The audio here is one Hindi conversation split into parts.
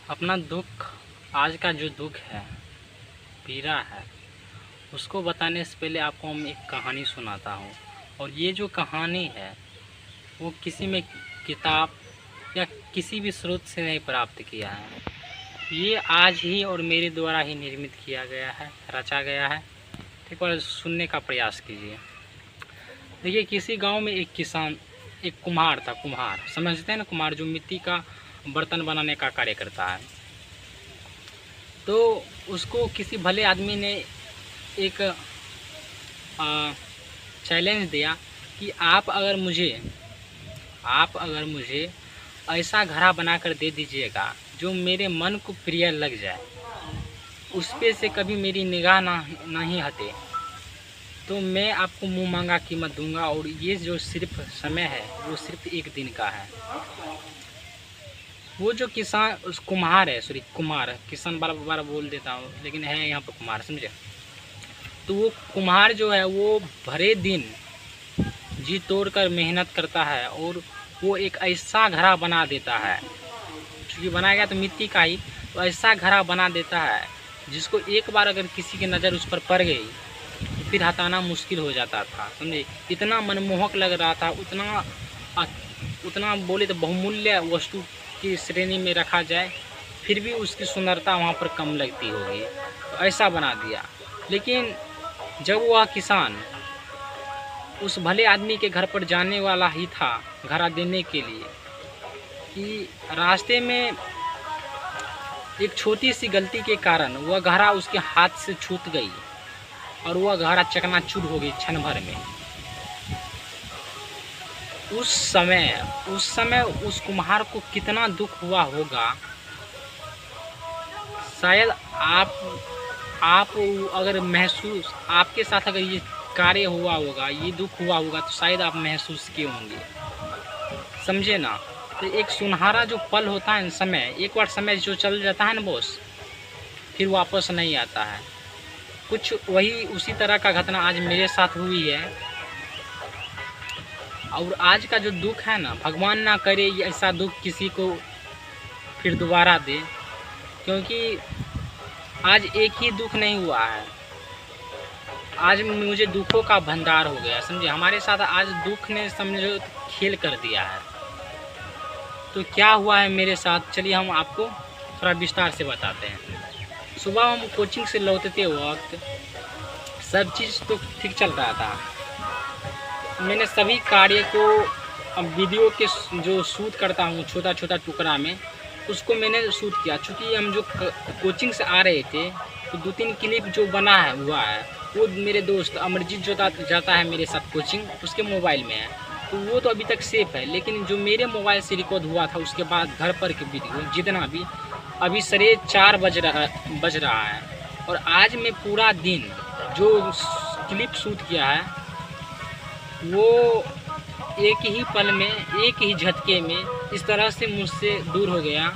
अपना दुख, आज का जो दुख है, पीड़ा है, उसको बताने से पहले आपको हम एक कहानी सुनाता हूँ। और ये जो कहानी है वो किसी में किताब या किसी भी स्रोत से नहीं प्राप्त किया है। ये आज ही और मेरे द्वारा ही निर्मित किया गया है, रचा गया है। एक बार सुनने का प्रयास कीजिए। देखिए, किसी गांव में एक किसान, एक कुम्हार था। कुम्हार समझते हैं ना, कुम्हार जो मिट्टी का बर्तन बनाने का कार्य करता है। तो उसको किसी भले आदमी ने एक चैलेंज दिया कि आप अगर मुझे ऐसा घड़ा बनाकर दे दीजिएगा जो मेरे मन को प्रिय लग जाए, उस पे से कभी मेरी निगाह नहीं हटे, तो मैं आपको मुँह मांगा कीमत दूंगा। और ये जो सिर्फ समय है वो सिर्फ एक दिन का है। वो जो किसान, उस कुम्हार है, सॉरी कुम्हार, किसान बार बार बोल देता हूँ लेकिन है यहाँ पर कुम्हार, समझे। तो वो कुम्हार जो है वो भरे दिन जी तोड़ कर मेहनत करता है और वो एक ऐसा घड़ा बना देता है, क्योंकि बनाया गया तो मिट्टी का ही, तो ऐसा घड़ा बना देता है जिसको एक बार अगर किसी की नज़र उस पर पड़ गई तो फिर हटाना मुश्किल हो जाता था, समझे। इतना मनमोहक लग रहा था, उतना बोले तो बहुमूल्य वस्तु की श्रेणी में रखा जाए फिर भी उसकी सुंदरता वहाँ पर कम लगती होगी, तो ऐसा बना दिया। लेकिन जब वह किसान उस भले आदमी के घर पर जाने वाला ही था घड़ा देने के लिए, कि रास्ते में एक छोटी सी गलती के कारण वह घड़ा उसके हाथ से छूट गई और वह घड़ा चकनाचूर हो गई क्षण भर में। उस समय उस कुम्हार को कितना दुख हुआ होगा। शायद आप अगर महसूस, आपके साथ अगर ये कार्य हुआ होगा, ये दुख हुआ होगा, तो शायद आप महसूस किए होंगे, समझे ना। तो एक सुनहरा जो पल होता है, समय, एक बार समय जो चल जाता है ना बॉस, फिर वापस नहीं आता है। कुछ वही उसी तरह का घटना आज मेरे साथ हुई है। और आज का जो दुख है ना, भगवान ना करे ऐसा दुख किसी को फिर दोबारा दे, क्योंकि आज एक ही दुख नहीं हुआ है, आज मुझे दुखों का भंडार हो गया, समझे। हमारे साथ आज दुख ने समझो खेल कर दिया है। तो क्या हुआ है मेरे साथ, चलिए हम आपको थोड़ा विस्तार से बताते हैं। सुबह हम कोचिंग से लौटते वक्त सब चीज़ तो ठीक चल रहा था। मैंने सभी कार्य को, अब वीडियो के जो शूट करता हूँ छोटा छोटा टुकड़ा में, उसको मैंने शूट किया। चूँकि हम जो कोचिंग से आ रहे थे तो 2-3 क्लिप जो बना है हुआ है वो मेरे दोस्त अमरजीत जो जाता है मेरे साथ कोचिंग, उसके मोबाइल में है, तो वो तो अभी तक सेफ है। लेकिन जो मेरे मोबाइल से रिकॉर्ड हुआ था उसके बाद घर पर के वीडियो जितना भी, अभी 4:30 बज रहा है। और आज मैं पूरा दिन जो क्लिप शूट किया है वो एक ही पल में, एक ही झटके में इस तरह से मुझसे दूर हो गया,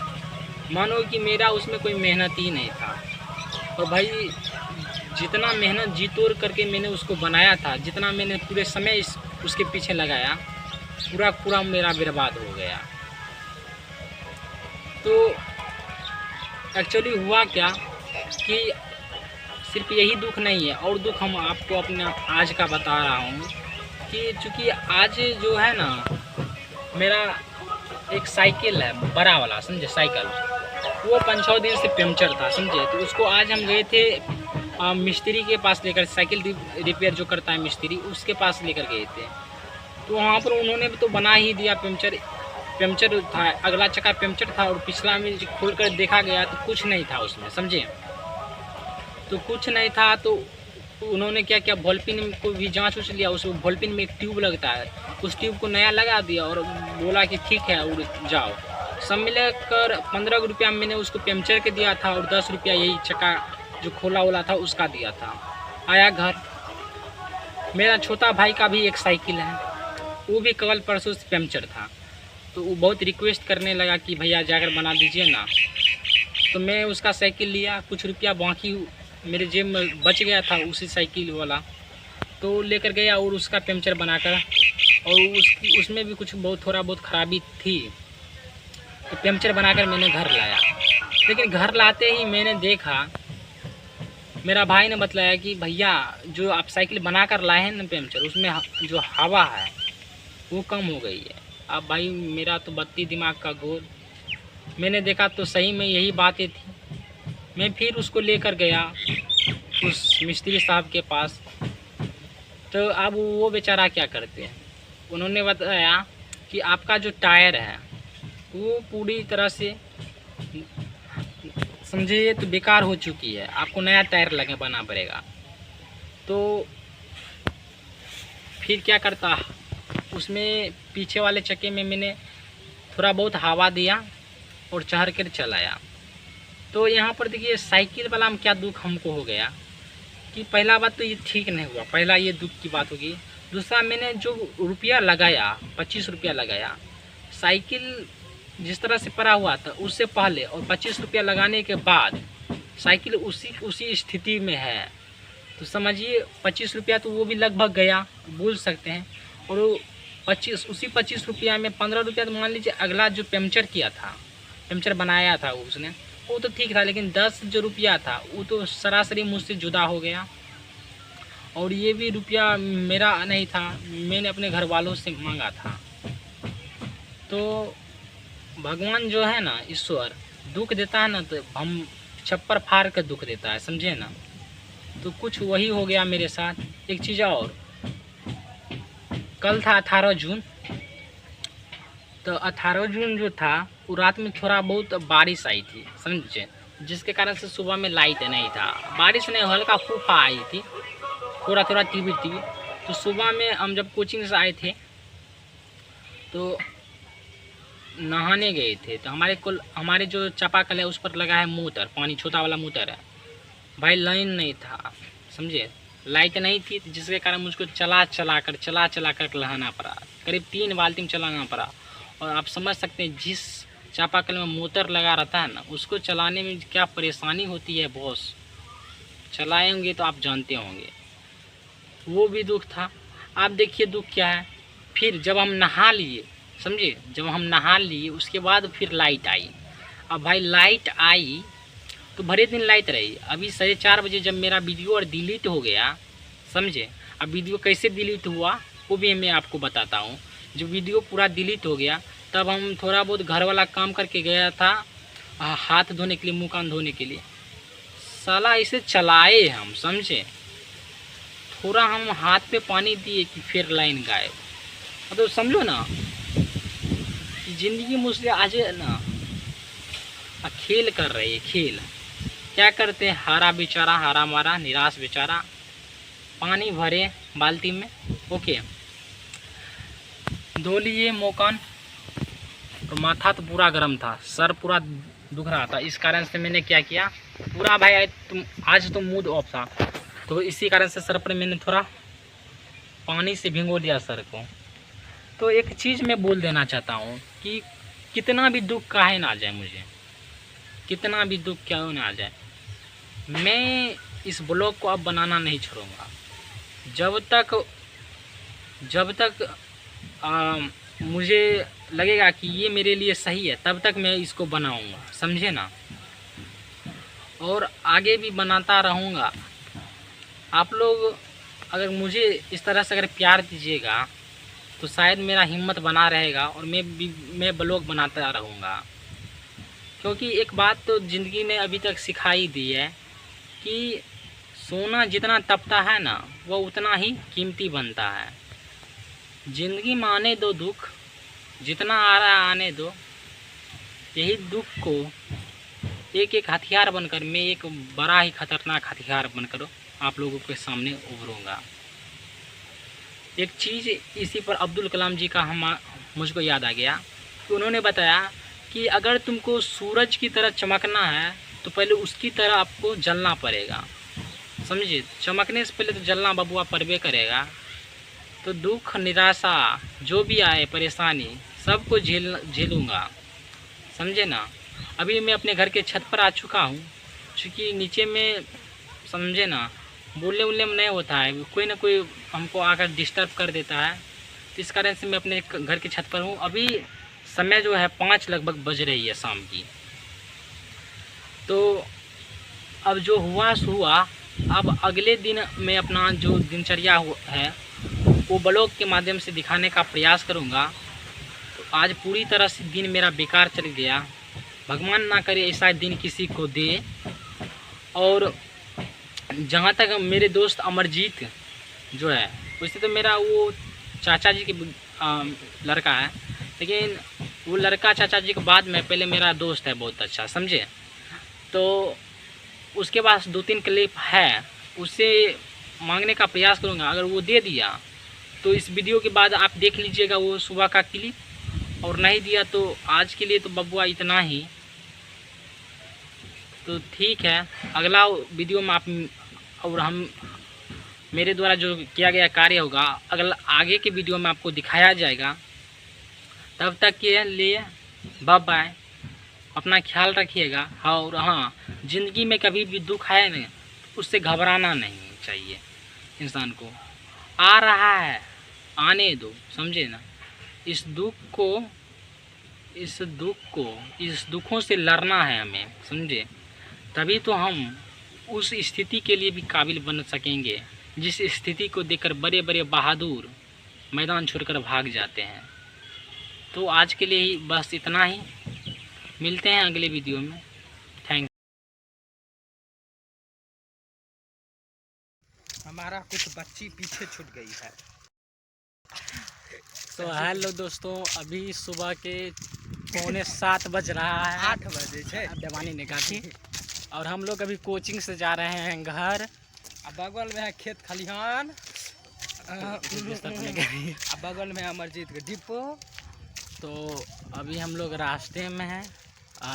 मानो कि मेरा उसमें कोई मेहनत ही नहीं था। और भाई जितना मेहनत जी तोड़ करके मैंने उसको बनाया था, जितना मैंने पूरे समय उसके पीछे लगाया, पूरा मेरा बर्बाद हो गया। तो एक्चुअली हुआ क्या कि सिर्फ यही दुख नहीं है, और दुख हम आपको अपने आज का बता रहा हूँ कि चूँकि आज जो है ना, मेरा एक साइकिल है बड़ा वाला, समझे, साइकिल, वो 5-6 दिन से पंचर था, समझे। तो उसको आज हम गए थे मिस्त्री के पास लेकर, साइकिल रिपेयर जो करता है मिस्त्री, उसके पास लेकर गए थे। तो वहाँ पर उन्होंने तो बना ही दिया, पंचर था, अगला चक्का पंचर था और पिछला में खोल कर देखा गया तो कुछ नहीं था उसमें, समझे। तो कुछ नहीं था तो उन्होंने क्या किया, वॉलपिन को भी जांच लिया। उस वॉलपिन में एक ट्यूब लगता है, उस ट्यूब को नया लगा दिया और बोला कि ठीक है उड़ जाओ। सब मिलकर 15 रुपया मैंने उसको पंचर के दिया था और 10 रुपया यही चक्का जो खोला वाला था उसका दिया था। आया घर, मेरा छोटा भाई का भी एक साइकिल है, वो भी कल परसों से पंचर था। तो वो बहुत रिक्वेस्ट करने लगा कि भैया जाकर बना दीजिए ना। तो मैं उसका साइकिल लिया, कुछ रुपया बाकी मेरे जेब में बच गया था उसी साइकिल वाला, तो लेकर गया और उसका पंचर बनाकर, और उसमें भी कुछ थोड़ा बहुत खराबी थी, तो पंचर बनाकर मैंने घर लाया। लेकिन घर लाते ही मैंने देखा, मेरा भाई ने बतलाया कि भैया जो आप साइकिल बना कर लाए हैं ना पंचर, उसमें जो हवा है वो कम हो गई है। अब भाई मेरा तो बत्ती दिमाग का गोल, मैंने देखा तो सही में यही बातें थी। मैं फिर उसको लेकर गया उस मिस्त्री साहब के पास। तो अब वो बेचारा क्या करते हैं, उन्होंने बताया कि आपका जो टायर है वो पूरी तरह से समझिए तो बेकार हो चुकी है, आपको नया टायर बना पड़ेगा। तो फिर क्या करता, उसमें पीछे वाले चक्के में मैंने थोड़ा बहुत हवा दिया और चढ़ कर चलाया। तो यहाँ पर देखिए साइकिल वाला में क्या दुख हमको हो गया कि पहला बात तो ये ठीक नहीं हुआ, पहला ये दुख की बात होगी। दूसरा, मैंने जो रुपया लगाया 25 रुपया लगाया, साइकिल जिस तरह से पड़ा हुआ था उससे पहले और 25 रुपया लगाने के बाद साइकिल उसी स्थिति में है। तो समझिए 25 रुपया तो वो भी लगभग गया, बोल सकते हैं। और उसी 25 रुपया में 15 रुपया तो मान लीजिए अगला जो पंचर किया था, पंचर बनाया था उसने, वो तो ठीक था, लेकिन 10 जो रुपया था वो तो सरासरी मुझसे जुदा हो गया। और ये भी रुपया मेरा नहीं था, मैंने अपने घर वालों से मांगा था। तो भगवान जो है ना, ईश्वर दुख देता है ना तो हम छप्पर फाड़ कर दुख देता है, समझे ना। तो कुछ वही हो गया मेरे साथ। एक चीज़ और, कल था 18 जून। तो 18 जून जो था वो रात में थोड़ा बहुत बारिश आई थी, समझे, जिसके कारण से सुबह में लाइट नहीं था। बारिश नहीं, हल्का फूफा आई थी, थोड़ा थोड़ा टीवी। तो सुबह में हम जब कोचिंग से आए थे तो नहाने गए थे, तो हमारे जो चापाकल है उस पर लगा है मोटर, पानी छोटा वाला मोटर है। भाई लाइन नहीं था, समझे, लाइट नहीं थी, जिसके कारण मुझको चला चला कर नहाना पड़ा, करीब 3 बाल्टी में चलाना पड़ा। और आप समझ सकते हैं जिस चापाकल में मोटर लगा रहता है ना, उसको चलाने में क्या परेशानी होती है बॉस, चलाएंगे तो आप जानते होंगे। वो भी दुख था। आप देखिए दुख क्या है, फिर जब हम नहा लिए, समझिए, जब हम नहा लिए उसके बाद फिर लाइट आई। अब भाई लाइट आई तो भरे दिन लाइट रही। अभी 4:30 बजे जब मेरा वीडियो और डिलीट हो गया, समझे, अब वीडियो कैसे डिलीट हुआ वो भी मैं आपको बताता हूँ। जब वीडियो पूरा डिलीट हो गया तब हम थोड़ा बहुत घर वाला काम करके गया था, हाथ धोने के लिए, मुँह कान धोने के लिए। साला इसे चलाए हम, समझे, थोड़ा हम हाथ पे पानी दिए कि फिर लाइन गायब। तो समझो ना, ज़िंदगी मुझसे आज ना खेल कर रही है, खेल। क्या करते हैं, हारा बेचारा, हारा मारा, निराश बेचारा, पानी भरे बाल्टी में, ओके, धो लिए मोकान। तो माथा तो पूरा गर्म था, सर पूरा दुख रहा था। इस कारण से मैंने क्या किया, पूरा भाई आज तो मूड ऑफ था, तो इसी कारण से सर पर मैंने थोड़ा पानी से भिगो दिया सर को। तो एक चीज़ मैं बोल देना चाहता हूँ कि कितना भी दुख काहे ना आ जाए, मुझे कितना भी दुख क्यों ना आ जाए, मैं इस ब्लॉग को अब बनाना नहीं छोड़ूंगा। जब तक मुझे लगेगा कि ये मेरे लिए सही है तब तक मैं इसको बनाऊंगा, समझे ना, और आगे भी बनाता रहूँगा। आप लोग अगर मुझे इस तरह से अगर प्यार दीजिएगा तो शायद मेरा हिम्मत बना रहेगा और मैं ब्लॉग बनाता रहूँगा। क्योंकि एक बात तो ज़िंदगी ने अभी तक सिखाई दी है कि सोना जितना तपता है ना वो उतना ही कीमती बनता है। ज़िंदगी में आने दो दुख, जितना आ रहा है आने दो। यही दुख को एक एक हथियार बनकर मैं एक बड़ा ही खतरनाक हथियार बनकर आप लोगों के सामने उभरूँगा। एक चीज़ इसी पर अब्दुल कलाम जी का मुझको याद आ गया कि उन्होंने बताया कि अगर तुमको सूरज की तरह चमकना है तो पहले उसकी तरह आपको जलना पड़ेगा, समझिए, चमकने से पहले तो जलना बबुआ पड़बे करेगा। तो दुख, निराशा, जो भी आए, परेशानी, सबको झेलूँगा, समझे ना। अभी मैं अपने घर के छत पर आ चुका हूँ, क्योंकि नीचे में, समझे ना, बोलने उलने में नहीं होता है, कोई ना कोई हमको आकर डिस्टर्ब कर देता है। तो इस कारण से मैं अपने घर के छत पर हूँ। अभी समय जो है 5 लगभग बज रही है शाम की। तो अब जो हुआ सो हुआ। अब अगले दिन मैं अपना जो दिनचर्या है वो ब्लॉग के माध्यम से दिखाने का प्रयास करूँगा। तो आज पूरी तरह से दिन मेरा बेकार चल गया। भगवान ना करे ऐसा दिन किसी को दे। और जहाँ तक मेरे दोस्त अमरजीत जो है, वैसे तो मेरा वो चाचा जी के लड़का है, लेकिन वो लड़का चाचा जी के बाद में पहले मेरा दोस्त है बहुत अच्छा, समझे। तो उसके पास 2-3 क्लिप है, उससे मांगने का प्रयास करूँगा। अगर वो दे दिया तो इस वीडियो के बाद आप देख लीजिएगा वो सुबह का क्लिप, और नहीं दिया तो आज के लिए तो बबुआ इतना ही। तो ठीक है, अगला वीडियो में आप और हम मेरे द्वारा जो किया गया कार्य होगा अगला आगे के वीडियो में आपको दिखाया जाएगा। तब तक के लिए बाय बाय, अपना ख्याल रखिएगा। और हाँ, ज़िंदगी में कभी भी दुख है ना, उससे घबराना नहीं चाहिए इंसान को। आ रहा है, आने दो, समझे ना। इस दुखों से लड़ना है हमें, समझे। तभी तो हम उस स्थिति के लिए भी काबिल बन सकेंगे जिस स्थिति को देखकर बड़े बड़े बहादुर मैदान छोड़कर भाग जाते हैं। तो आज के लिए ही बस इतना ही, मिलते हैं अगले वीडियो में। थैंक। हमारा कुछ बच्ची पीछे छूट गई है। तो हेलो दोस्तों, अभी सुबह के 6:45 बज रहा है, 8 बजे छे देवानी ने कहा थी। और हम लोग अभी कोचिंग से जा रहे हैं घर। बगल में है खेत खलिहान, बगल में है अमरजीत का डिपो। तो अभी हम लोग रास्ते में हैं,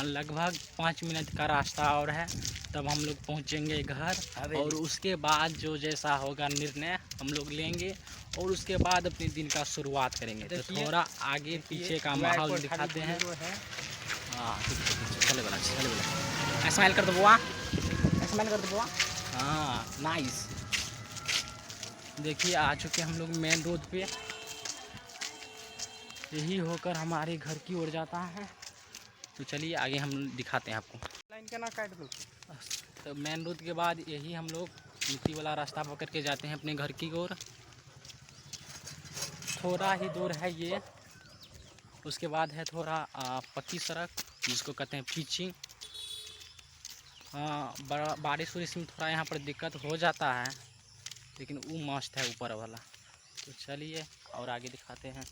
लगभग 5 मिनट का रास्ता और है, तब हम लोग पहुंचेंगे घर। और उसके बाद जो जैसा होगा निर्णय हम लोग लेंगे, और उसके बाद अपने दिन का शुरुआत करेंगे। तो थोड़ा आगे पीछे का माहौल दिखाते हैं। हाँ, चले बोला स्माइल कर दो बुआ, स्माइल कर दो बुआ। हाँ नाइस। देखिए आ चुके हम लोग मेन रोड पे। यही होकर हमारे घर की ओर जाता है। तो चलिए आगे हम दिखाते हैं आपको। लाइन के ना काट दो। तो मेन रोड के बाद यही हम लोग मिट्टी वाला रास्ता पकड़ के जाते हैं अपने घर की ओर। थोड़ा ही दूर है ये, उसके बाद है थोड़ा पक्की सड़क जिसको कहते हैं पिचिंग। हाँ, बारिश वारिश में थोड़ा यहाँ पर दिक्कत हो जाता है, लेकिन वो मस्त है ऊपर वाला। तो चलिए और आगे दिखाते हैं।